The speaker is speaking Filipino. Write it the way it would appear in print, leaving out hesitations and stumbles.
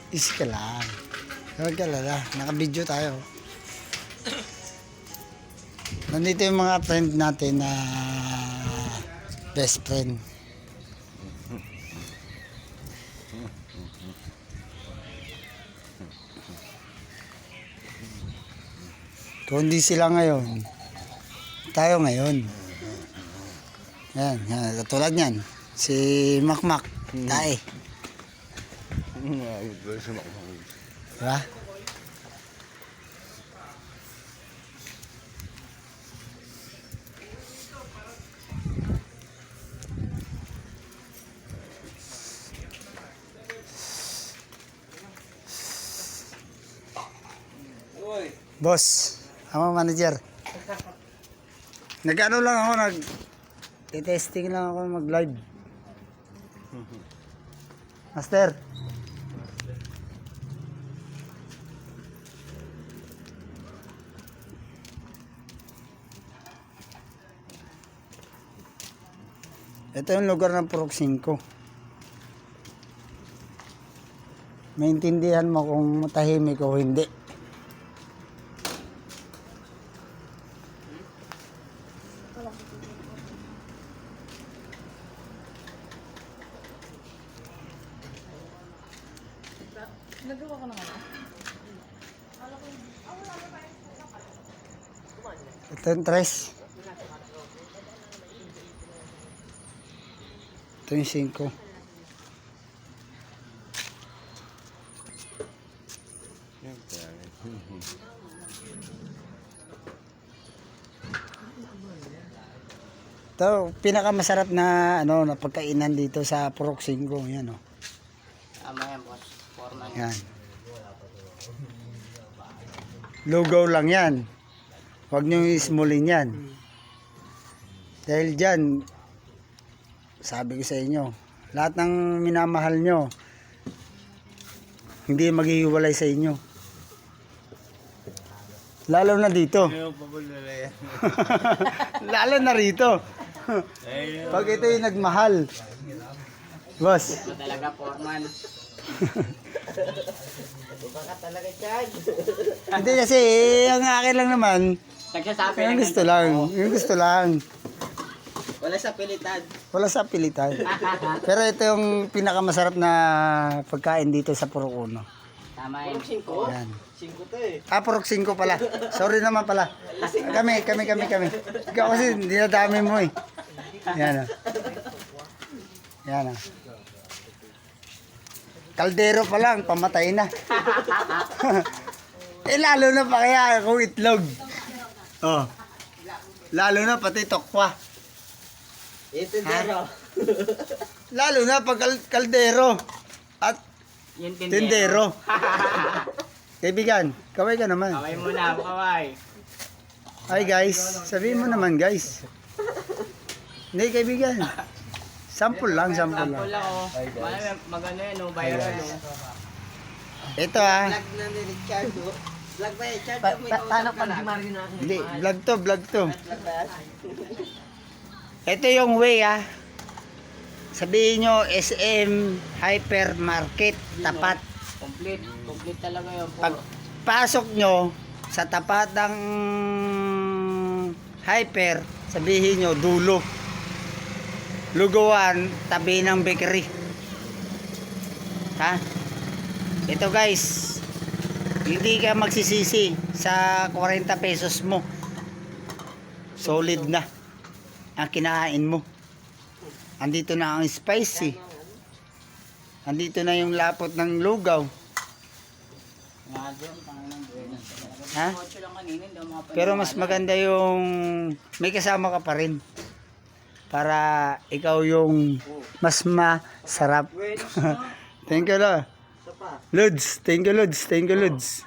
Easy ka lang. Huwag ka lala. Naka-video tayo. Nandito yung mga friend natin na best friend. Kung hindi sila ngayon, tayo ngayon. Yan, yan, katulad yan. Si Makmak, tae. Diba? Boss, ako manager. Nag-ano lang ako, testing lang ako mag-live. Master. Ito yung lugar ng Purok 5. Maintindihan mo kung tahimik o hindi. Nagawa ka na nga. Ito yung tres. Ito yung 5. Ito, pinakamasarap na na pagkainan dito sa Purok 5. Yan oh. Tama yan, boss. Formal. Yan. Lugaw lang yan. Huwag nyo ismulin yan. Dahil dyan, sabi ko sa inyo, lahat ng minamahal nyo, hindi maghihiwalay sa inyo. Lalo na dito. Lalo na rito. Pag ito yung nagmahal. Boss. Ito talaga, formal. Baka talaga dyan. Hindi kasi, ang akin lang naman, Nagsasabi yung gusto lang. Yung gusto lang. Wala sa pilitan. Wala sa pilitan. Pero ito yung pinakamasarap na pagkain dito sa Purok 1. Tama yun. 5? Yan. 5 to eh. Purok 5 pala. Sorry naman pala. Kami. Ikaw kasi dinadami mo eh. Yan o. Yan o. Kaldero pa lang, pamatay na. Lalo na pa kaya kung itlog. Oh. Lalo na pati tokwa. Ito dero. Lalo na pag kaldero at Yung tindero. Kaibigan, kaway ka naman. Kaway mo na, kaway. Hi guys, sabihin mo naman guys. Hindi kaibigan. Sample lang. Sample lang oh. Magano yan oh, viral oh. Ito ah. Vlog na ni Richard oh. Vlog ba eh, Richard? Paano pag di na Hindi, vlog to. Vlog ba yan? Ito yung way ah. Sabihin nyo SM Hypermarket tapat. Complete talaga yun. Pag pasok nyo sa tapat ng Hyper, sabihin nyo dulo. Lugawan, tabi ng bakery. Ha? Ito guys, hindi ka magsisisi sa 40 pesos mo. Solid na ang kinakain mo. Andito na ang spicy. Andito na yung lapot ng lugaw. Ha? Pero mas maganda yung may kasama ka pa rin. Para ikaw yung mas masarap. Thank you, Lods. Thank you, Lods.